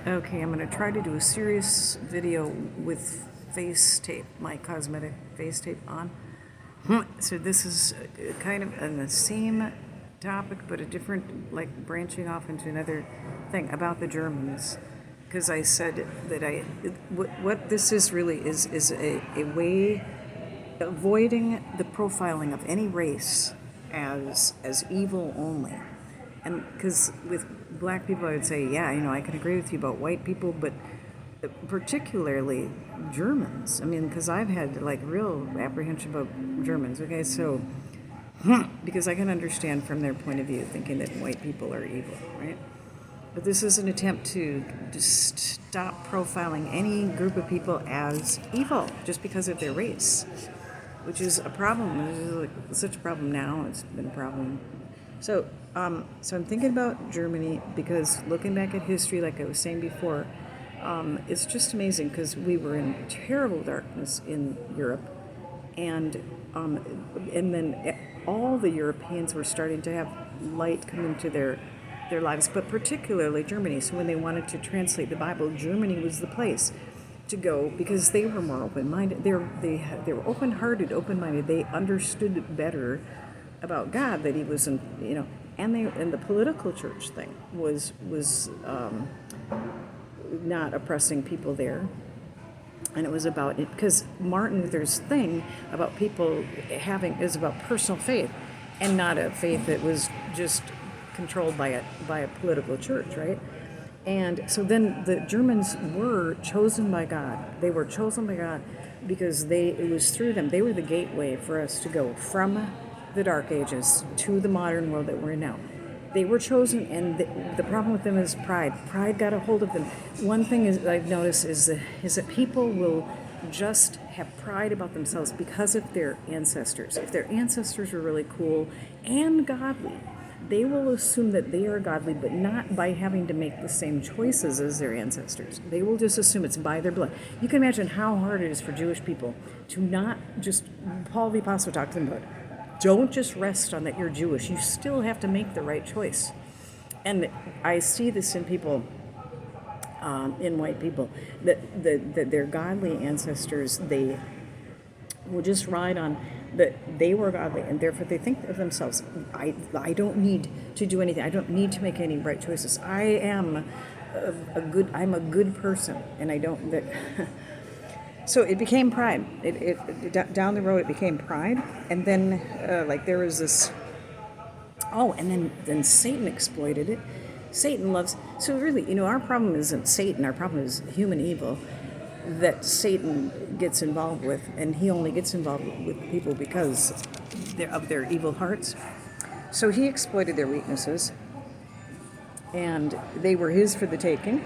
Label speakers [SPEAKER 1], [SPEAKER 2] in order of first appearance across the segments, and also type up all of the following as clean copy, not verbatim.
[SPEAKER 1] Okay, I'm going to try to do a serious video with face tape, my cosmetic face tape on. So this is kind of on the same topic, but a different, like branching off into another thing about the Germans. Because I said that what this is really is a way avoiding the profiling of any race as evil only. And because with black people, I would say, yeah, I can agree with you about white people, but particularly Germans. I mean, because I've had like real apprehension about Germans. Okay, so because I can understand from their point of view thinking that white people are evil, right? But this is an attempt to just stop profiling any group of people as evil just because of their race, which is a problem. It is like such a problem now. It's been a problem. So I'm thinking about Germany because looking back at history, like I was saying before, it's just amazing because we were in terrible darkness in Europe, and then all the Europeans were starting to have light come into their lives, but particularly Germany. So when they wanted to translate the Bible, Germany was the place to go because they were more open-minded. They were open-hearted, open-minded. They understood better about God that He was, and the political church thing was not oppressing people there. And it was about it because Martin Luther's thing about people having is about personal faith, and not a faith that was just controlled by a political church, right? And so then the Germans were chosen by God. They were chosen by God because it was through them. They were the gateway for us to go from the Dark Ages to the modern world that we're in now. They were chosen, and the problem with them is pride. Pride got a hold of them. One thing I've noticed is that people will just have pride about themselves because of their ancestors. If their ancestors were really cool and godly, they will assume that they are godly, but not by having to make the same choices as their ancestors. They will just assume it's by their blood. You can imagine how hard it is for Jewish people to not just, Paul the Apostle talked to them about, don't just rest on that you're Jewish. You still have to make the right choice. And I see this in people, in white people, that their godly ancestors, they will just ride on that they were godly, and therefore they think of themselves, I don't need to do anything. I don't need to make any right choices. I'm a good person, and I don't. That So it became pride. Down the road, it became pride, and then there was this. Oh, and then Satan exploited it. Satan loves. So really, our problem isn't Satan. Our problem is human evil that Satan gets involved with, and he only gets involved with people because of their evil hearts. So he exploited their weaknesses, and they were his for the taking.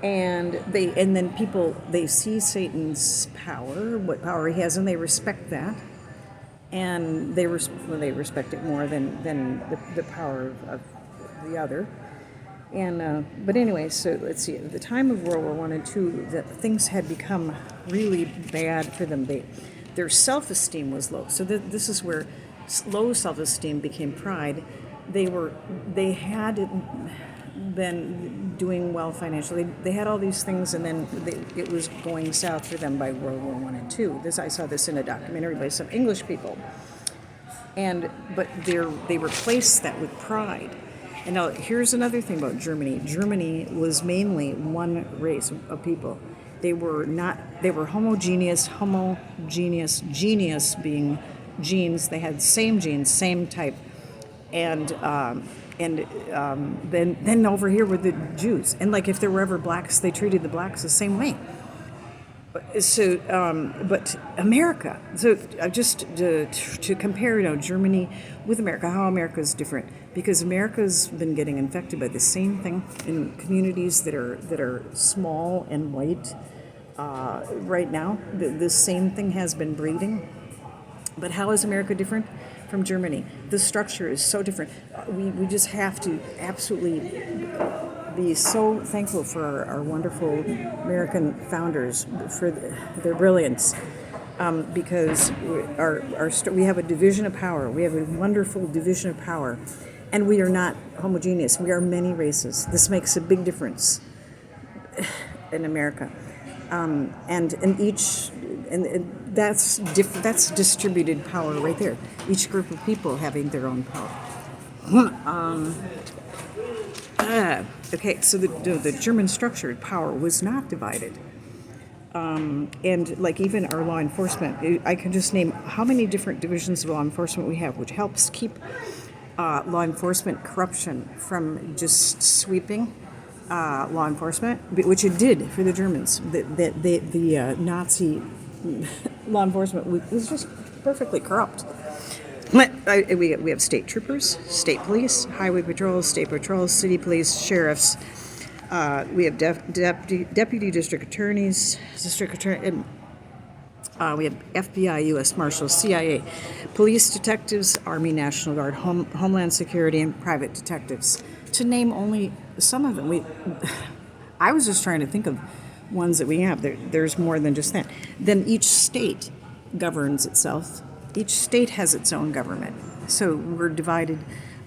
[SPEAKER 1] And then people, they see Satan's power, what power he has, and they respect that, and they respect it more than the power of the other. And but anyway, so let's see. At the time of World War I and II, that things had become really bad for them. Their self-esteem was low. So this is where low self-esteem became pride. They had been doing well financially. They had all these things, and then it was going south for them by World War I and II. I saw this in a documentary by some English people. But they replaced that with pride. And now here's another thing about Germany. Germany was mainly one race of people. They were homogeneous, genius being genes. They had same genes, same type. And then over here were the Jews. And if there were ever blacks, they treated the blacks the same way. So, but America. So, just to compare, Germany with America, how America is different, because America's been getting infected by the same thing in communities that are small and white. Right now, the same thing has been breeding. But how is America different from Germany? The structure is so different. We just have to absolutely be so thankful for our wonderful American founders, for their brilliance, because we have a division of power. We have a wonderful division of power, and we are not homogeneous. We are many races. This makes a big difference. in America, and each and that's that's distributed power right there. Each group of people having their own power. Okay, so the German structured power was not divided. And like even our law enforcement, I can just name how many different divisions of law enforcement we have, which helps keep law enforcement corruption from just sweeping law enforcement, which it did for the Germans. The Nazi law enforcement was just perfectly corrupt. We have state troopers, state police, highway patrols, state patrols, city police, sheriffs. We have deputy district attorneys, and we have FBI, U.S. Marshals, CIA, police detectives, Army, National Guard, Homeland Security, and private detectives. To name only some of them, I was just trying to think of ones that we have. There's more than just that. Then each state governs itself. Each state has its own government. So we're divided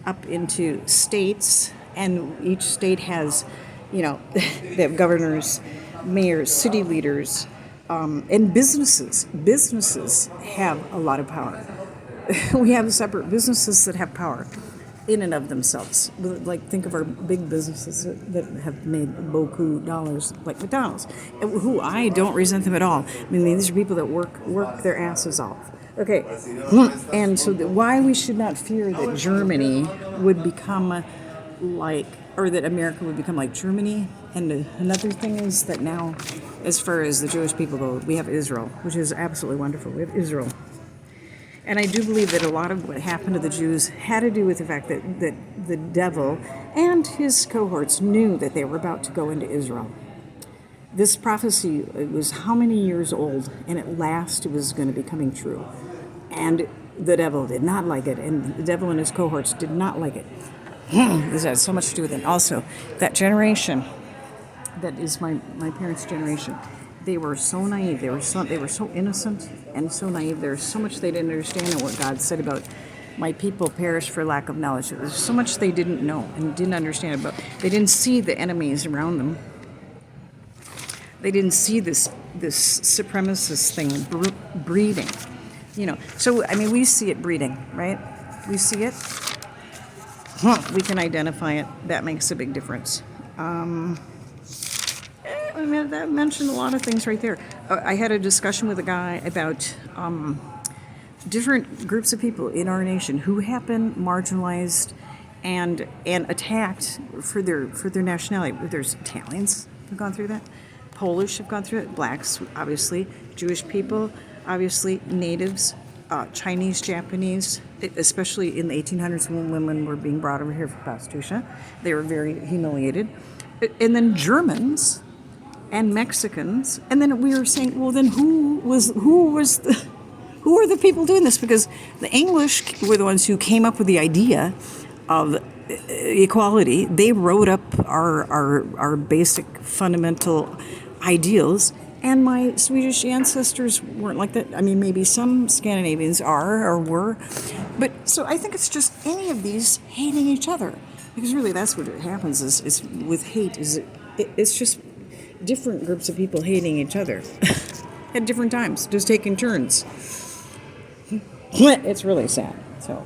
[SPEAKER 1] up into states, and each state has, they have governors, mayors, city leaders, and businesses. Businesses have a lot of power. We have separate businesses that have power in and of themselves. Like, think of our big businesses that have made beaucoup dollars, like McDonald's, who I don't resent them at all. I mean, these are people that work their asses off. Okay, and so why we should not fear that Germany would become like, or that America would become like Germany. And another thing is that now, as far as the Jewish people go, we have Israel, which is absolutely wonderful. We have Israel. And I do believe that a lot of what happened to the Jews had to do with the fact that the devil and his cohorts knew that they were about to go into Israel. This prophecy was how many years old, and at last it was going to be coming true. And the devil did not like it, and the devil and his cohorts did not like it. This has so much to do with it. Also, that generation, that is my parents' generation, they were so naive. They were so innocent and so naive. There's so much they didn't understand in what God said about my people perish for lack of knowledge. There's so much they didn't know and didn't understand about. They didn't see the enemies around them. They didn't see this supremacist thing breeding. So I mean, we see it breeding, right? We see it. We can identify it. That makes a big difference. I mean, that mentioned a lot of things right there. I had a discussion with a guy about different groups of people in our nation who have been marginalized and attacked for their nationality. There's Italians who've gone through that, Polish have gone through it, blacks, obviously, Jewish people, obviously, natives, Chinese, Japanese, especially in the 1800s when women were being brought over here for prostitution. They were very humiliated. And then Germans and Mexicans, and then we were saying, well, then who are the people doing this? Because the English were the ones who came up with the idea of equality. They wrote up our basic fundamental ideals, and my Swedish ancestors weren't like that. I mean, maybe some Scandinavians are or were, but so I think it's just any of these hating each other, because really that's what happens is with hate it's just different groups of people hating each other at different times, just taking turns. It's really sad. So